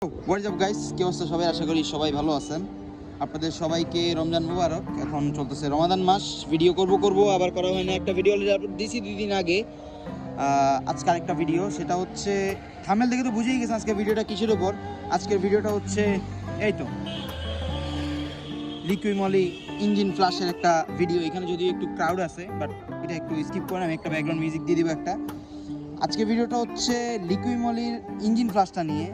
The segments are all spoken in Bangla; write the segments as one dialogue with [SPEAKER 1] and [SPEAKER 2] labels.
[SPEAKER 1] হোয়াটস আপ গাইস, কি অবস্থা সবাই? আশা করি সবাই ভালো আছেন। আপনাদের সবাইকে রমজান মুবারক। এখন চলতেছে রমাদান মাস। ভিডিও করব আবার করা হয় না। একটা ভিডিও অলরেডি আপলোড দিয়েছি 2 দিন আগে। আজকে আরেকটা ভিডিও, সেটা হচ্ছে থাম্বনেল দেখে তো বুঝেই গেছেন আজকে ভিডিওটা কিসের উপর। আজকের ভিডিওটা হচ্ছে এই তো লিকুইমলি ইঞ্জিন ফ্লাশের একটা ভিডিও। এখানে যদিও একটু ক্রাউড আছে, বাট এটা একটু স্কিপ করে আমি একটা ব্যাকগ্রাউন্ড মিউজিক দিয়ে দিব একটা। আজকে ভিডিওটা হচ্ছে লিকুইমলির ইঞ্জিন ফ্লাশটা নিয়ে।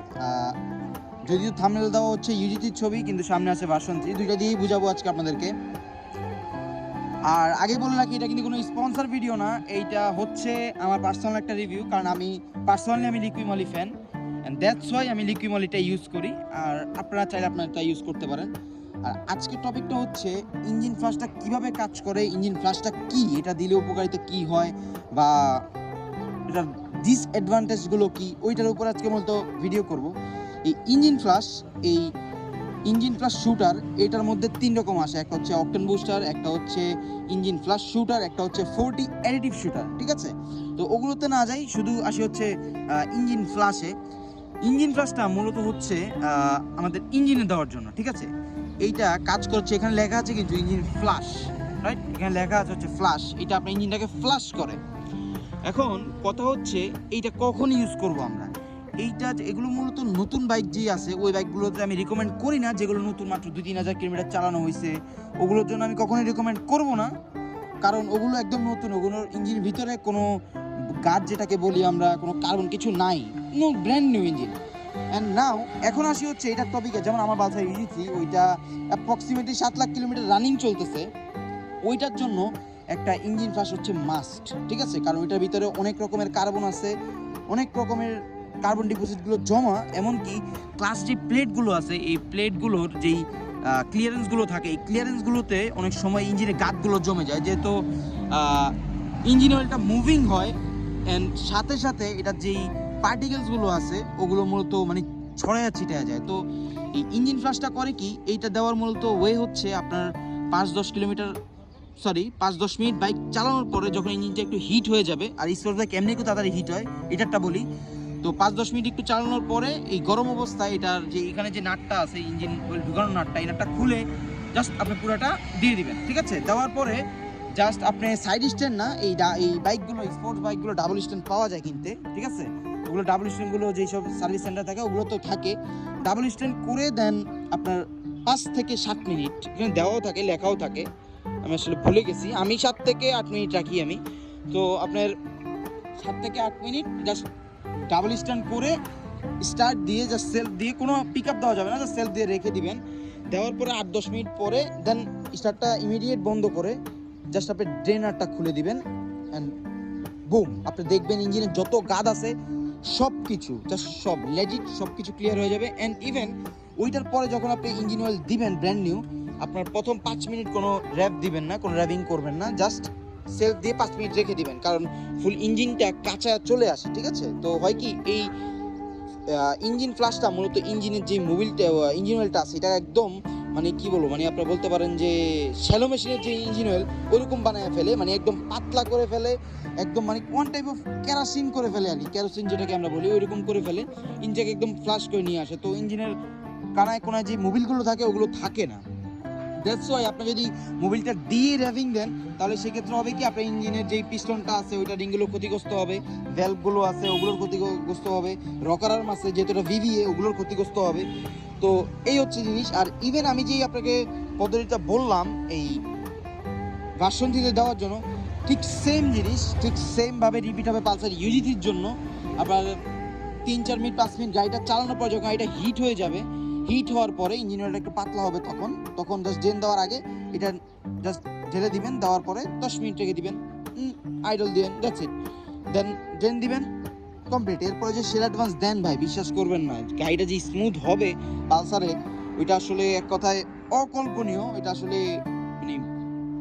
[SPEAKER 1] যদিও থাম্বনেল দেওয়া হচ্ছে ইউজিটির ছবি, কিন্তু সামনে আছে ভার্সন 3, দুইটা দিয়েই বুঝাবো আজকে আপনাদেরকে। আর আগে বলে রাখি, এটা কিন্তু কোনো স্পন্সর ভিডিও না, এইটা হচ্ছে আমার পার্সোনাল একটা রিভিউ। কারণ আমি personally Liqui Moly fan, and that's why আমি লিকুইমলিটা ইউজ করি। আর আপনারা চাইলে আপনারটা ইউজ করতে পারেন। আর আজকের টপিকটা হচ্ছে ইঞ্জিন ফ্লাশটা কিভাবে কাজ করে, ইঞ্জিন ফ্লাশটা কি, এটা দিলে উপকারিতা কি হয়, বা এটার ডিসঅ্যাডভান্টেজগুলো কি, ওইটার উপর আজকে মূলত ভিডিও করব। এই ইঞ্জিন ফ্লাশ শুটার, এটার মধ্যে 3 রকম আসে। একটা হচ্ছে অকটেন বুস্টার, একটা হচ্ছে ইঞ্জিন ফ্লাশ শুটার, একটা হচ্ছে 40 অ্যাডিটিভ শুটার। ঠিক আছে, তো ওগুলোতে না যাই, শুধু আসি হচ্ছে ইঞ্জিন ফ্লাশে। ইঞ্জিন ফ্লাশটা মূলত হচ্ছে আমাদের ইঞ্জিনে দেওয়ার জন্য। ঠিক আছে, এইটা কাজ করছে, এখানে লেখা আছে কিন্তু ইঞ্জিন ফ্লাশ, রাইট? এখানে লেখা আছে হচ্ছে ফ্লাশ। এটা আপনার ইঞ্জিনটাকে ফ্লাশ করে। এখন কথা হচ্ছে এইটা কখন ইউজ করব আমরা। এগুলো মূলত নতুন বাইক যে আছে, ওই বাইকগুলোতে আমি রিকমেন্ড করি না। যেগুলো নতুন মাত্র 2-3 হাজার কিলোমিটার চালানো হয়েছে, ওগুলোর জন্য আমি কখনোই রিকমেন্ড করব না। কারণ ওগুলো একদম নতুন, ওগুলোর ইঞ্জিনের ভিতরে কোনো গার্ড যেটাকে বলি আমরা, কোনো কার্বন কিছু নাই, brand new engine. And now এখন আসি হচ্ছে এটার টপিকে। যেমন আমার বাসায় ইউজি, ওইটা অ্যাপ্রক্সিমেটলি 7 লাখ কিলোমিটার রানিং চলতেছে। ওইটার জন্য একটা ইঞ্জিন ফ্লাশ হচ্ছে মাস্ট। ঠিক আছে, কারণ ওইটার ভিতরে অনেক রকমের কার্বন আছে, অনেক রকমের কার্বন ডিপোজিটগুলো জমা। এমনকি ক্লাস যে প্লেটগুলো আছে, এই প্লেটগুলোর যেই ক্লিয়ারেন্সগুলো থাকে, এই ক্লিয়ারেন্সগুলোতে অনেক সময় ইঞ্জিনে গাঁটগুলো জমে যায়, যেহেতু ইঞ্জিন অয়েলটা মুভিং হয়। অ্যান্ড সাথে সাথে এটার যেই পার্টিকেলসগুলো আছে, ওগুলো মূলত মানে ছড়াইয়া ছিটায়া যায়। তো এই ইঞ্জিন ফ্লাশটা করে কি, এইটা দেওয়ার মূলত ওয়ে হচ্ছে আপনার 5-10 মিনিট বাইক চালানোর পরে যখন ইঞ্জিনটা একটু হিট হয়ে যাবে, আর স্পোর্টস বাইক এমনি একটু তাড়াতাড়ি হিট হয়, এটারটা বলি। তো 5-10 মিনিট একটু চালানোর পরে এই গরম অবস্থায় এটার যে এখানে যে নাটটা আছে, ইঞ্জিন অয়েল ঢুকানোর নাটটা, এই নাটটা খুলে জাস্ট আপনি পুরোটা দিয়ে দিবেন। ঠিক আছে, দেওয়ার পরে জাস্ট আপনি সাইড স্ট্যান্ড না, এই বাইকগুলো, স্পোর্টস বাইকগুলো ডাবল স্ট্যান্ড পাওয়া যায় কিনতে। ঠিক আছে, ওগুলো ডাবল স্ট্যান্ডগুলো যেই সব সার্ভিস সেন্টার থাকে, ওগুলো তো থাকে। ডাবল স্ট্যান্ড করে দেন আপনার 5 থেকে 7 মিনিট, এখানে দেওয়াও থাকে, লেখাও থাকে, আমি আসলে ভুলে গেছি। আমি 7 থেকে 8 মিনিট রাখি আমি। তো আপনার 7 থেকে 8 মিনিট জাস্ট ডাবল স্ট্যান্ড করে স্টার্ট দিয়ে, জাস্ট সেলফ দিয়ে, কোনো পিক আপ দেওয়া যাবে না, জাস্ট সেলফ দিয়ে রেখে দিবেন। দেওয়ার পরে 8-10 মিনিট পরে দেন স্টার্টটা ইমিডিয়েট বন্ধ করে জাস্ট আপনি ড্রেনারটা খুলে দিবেন। অ্যান্ড বুম, আপনি দেখবেন ইঞ্জিনের যত গাদ আছে সব কিছু, জাস্ট সব লেজিট, সব কিছু ক্লিয়ার হয়ে যাবে। অ্যান্ড ইভেন ওইটার পরে যখন আপনি ইঞ্জিন অয়েল দিবেন ব্র্যান্ড নিউ, আপনার প্রথম 5 মিনিট কোনো র্যাপ দিবেন না, কোনো র্যাপিং করবেন না, জাস্ট সেলফ দিয়ে 5 মিনিট রেখে দিবেন, কারণ ফুল ইঞ্জিনটা কাঁচা চলে আসে। ঠিক আছে, তো হয় কি, এই ইঞ্জিন ফ্লাশটা মূলত ইঞ্জিনের যে ইঞ্জিন অয়েলটা আছে, এটা একদম মানে কি বলবো, মানে আপনারা বলতে পারেন যে শ্যালো মেশিনের যে ইঞ্জিন অয়েল ওইরকম বানায় ফেলে, মানে একদম পাতলা করে ফেলে, একদম মানে ওয়ান টাইপ অফ কেরোসিন করে ফেলে আর কি, কেরোসিন যেটাকে আমরা বলি, ওইরকম করে ফেলে, ইঞ্জিনটাকে একদম ফ্লাশ করে নিয়ে আসে। তো ইঞ্জিনের কানায় কোনায় যে মোবিলগুলো থাকে, ওগুলো থাকে না। দ্যাটস ওয়াই আপনি যদি মোবিলটা দিয়ে র্যাভিং দেন, তাহলে সেক্ষেত্রে হবে কি, আপনার ইঞ্জিনের যেই পিস্টনটা আছে, ওইটা রিংগুলো ক্ষতিগ্রস্ত হবে, ভ্যালভগুলো আছে ওগুলোর ক্ষতিগ্রস্ত হবে, রকার আর্ম আছে যেহেতু এটা ভিভিএ, ওগুলোর ক্ষতিগ্রস্ত হবে। তো এই হচ্ছে জিনিস। আর ইভেন আমি যেই আপনাকে পদ্ধতিটা বললাম এই ভার্সন 3 দেওয়ার জন্য, ঠিক সেম জিনিস, ঠিক সেমভাবে রিপিট হবে পালসার ইউজি3-র জন্য। আবার 3-4 মিনিট 5 মিনিট গাড়িটা চালানোর পর যখন গাড়িটা হিট হয়ে যাবে, হিট হওয়ার পরে ইঞ্জিন অয়েলটা একটু পাতলা হবে, তখন জাস্ট ড্রেন দেওয়ার আগে এটা জাস্ট ঢেলে দিবেন। দেওয়ার পরে 10 মিনিট রেখে দিবেন, আইডল দিবেন, দ্যাটস ইট। দেন ড্রেন দিবেন, কমপ্লিট। এরপরে যে সেল অ্যাডভান্স দেন ভাই, বিশ্বাস করবেন না, গাড়িটা যে স্মুথ হবে পালসারে, ওইটা আসলে এক কথায় অকল্পনীয়। এটা আসলে মানে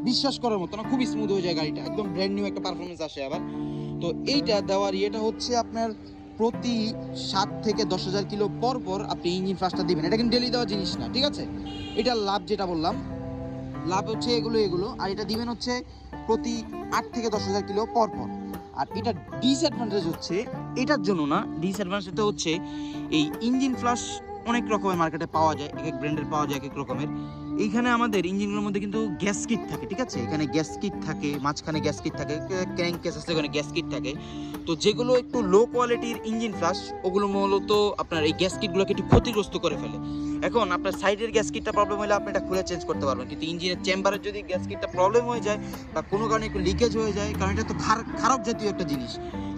[SPEAKER 1] বিশ্বাস করার মতো না, খুবই স্মুথ হয়ে যায় গাড়িটা, একদম ব্র্যান্ড নিউ একটা পারফরমেন্স আসে আবার। তো এইটা দেওয়ার ইয়েটা হচ্ছে আপনার প্রতি 7 থেকে 10 হাজার কিলো পর পর আপনি ইঞ্জিন ফ্লাশটা দিবেন। এটা কিন্তু ডেলি দেওয়া জিনিস না। ঠিক আছে, এটা লাভ, যেটা বললাম লাভ হচ্ছে এগুলো। আর এটা দিবেন হচ্ছে প্রতি 8 থেকে 10 হাজার কিলো পর পর। আর এটা ডিসঅ্যাডভান্টেজ হচ্ছে এটার জন্য না, ডিসঅ্যাডভান্টেজটা হচ্ছে এই ইঞ্জিন ফ্লাশ অনেক রকমের মার্কেটে পাওয়া যায়, এক এক ব্র্যান্ডের পাওয়া যায় এক এক রকমের। এইখানে আমাদের ইঞ্জিনগুলোর মধ্যে কিন্তু গ্যাস কিট থাকে, ঠিক আছে, এখানে গ্যাস কিট থাকে, মাঝখানে গ্যাস কিট থাকে, ক্র্যাঙ্ক কেস আছে ওখানে গ্যাস কিট থাকে। তো যেগুলো একটু লো কোয়ালিটির ইঞ্জিন ফ্লাশ ওগুলো মূলত আপনার এই গ্যাস কিটগুলোকে একটু ক্ষতিগ্রস্ত করে ফেলে। এখন আপনার সাইডের গ্যাস কিটটা প্রবলেম হলে আপনি এটা খুলে চেঞ্জ করতে পারবেন, কিন্তু ইঞ্জিনের চেম্বারের যদি গ্যাস কিটটা প্রবলেম হয়ে যায় বা কোনো কারণে একটু লিকেজ হয়ে যায়, কারণ এটা তো খারাপ জাতীয় একটা জিনিস,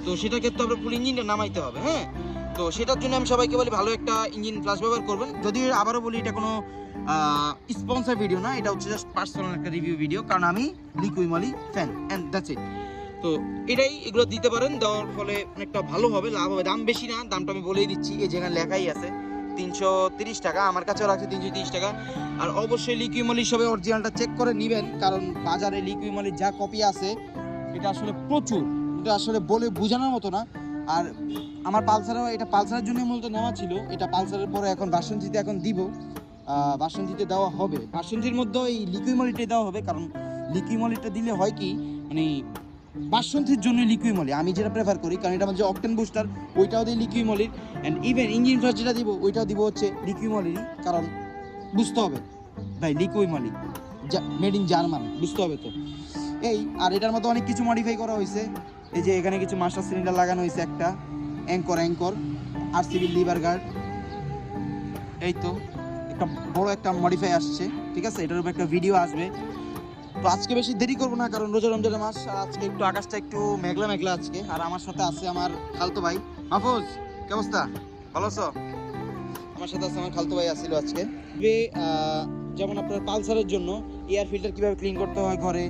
[SPEAKER 1] তো সেটাকে তো আপনার ফুল ইঞ্জিনটা নামাইতে হবে। হ্যাঁ, তো সেটার জন্য আমি সবাইকে বলি ভালো একটা ইঞ্জিন ফ্লাশ ব্যবহার করবেন। যদিও আবারও বলি এটা কোনো স্পন্সর ভিডিও না, এটা হচ্ছে জাস্ট পার্সোনাল একটা রিভিউ ভিডিও, কারণ আমি লিকুইমলি ফ্যান অ্যান্ড দ্যাটস ইট। তো এটাই, এগুলো দিতে পারেন, দেওয়ার ফলে অনেকটা ভালো হবে, লাভ হবে। দাম বেশি না, দামটা আমি বলেই দিচ্ছি, এই যেখানে লেখাই আছে 330 টাকা, আমার কাছেও রাখছে 330 টাকা। আর অবশ্যই লিকুইমলির সবাই অরিজিনালটা চেক করে নেবেন, কারণ বাজারে লিকুইমলির যা কপি আছে এটা আসলে প্রচুর, এটা আসলে বলে বোঝানোর মতো না। আর আমার পালসারও, এটা পালসারের জন্য মূলত নেওয়া ছিল, এটা পালসারের পরে এখন বাসন্তীতে এখন দিব, বাসন্তীতে দেওয়া হবে, বাসন্তীর মধ্যেও এই লিকুইমলিটাই দেওয়া হবে, কারণ লিকুইমলিটা দিলে হয় কি মানে বাসন্তীর জন্য লিকুইমলি আমি যেটা প্রেফার করি, কারণ এটা আমার যে অকটেন বুস্টার ওইটাও দিই লিকুইমলির, অ্যান্ড ইভেন ইঞ্জিন ফ্লাশ যেটা দিব ওইটাও দিব হচ্ছে লিকুইমলিরই, কারণ বুঝতে হবে ভাই লিকুইমলি মেড ইন জার্মান, বুঝতে হবে তো এই। আর এটার মধ্যে অনেক কিছু মডিফাই করা হয়েছে, এই যে এখানে কিছু মাস্টার সিলিন্ডার লাগানো হয়েছে, একটা অ্যাঙ্কর আরসিবি লিভার গার্ড, এই তো একটা বড় একটা মডিফাই আসছে, ঠিক আছে, এটার উপর একটা ভিডিও আসবে। তো আজকে বেশি দেরি করবো না, কারণ রোজা রমজানের মাস, আর আজকে একটু আকাশটা একটু মেঘলা মেঘলা আজকে। আর আমার সাথে আছে আমার খালতো ভাই মাহফুজ, কি অবস্থা, ভালো আছো? আমার সাথে আছে আমার খালতো ভাই আসছিল আজকে। যেমন আপনার পালসারের জন্য এয়ার ফিল্টার কীভাবে ক্লিন করতে হয় ঘরে,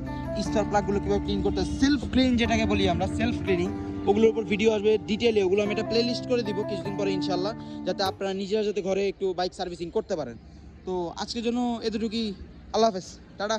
[SPEAKER 1] স্টার প্লাগগুলো কীভাবে ক্লিন করতে হয়, সেলফ ক্লিন যেটাকে বলি আমরা, সেলফ ক্লিনিং, ওগুলোর উপর ভিডিও আসবে ডিটেলে, ওগুলো আমি একটা প্লে লিস্ট করে দিব কিছুদিন পরে ইনশাল্লাহ, যাতে আপনারা নিজেরা যাতে ঘরে একটু বাইক সার্ভিসিং করতে পারেন। তো আজকের জন্য এতটুকুই, আল্লাহ হাফেজ, টাটা।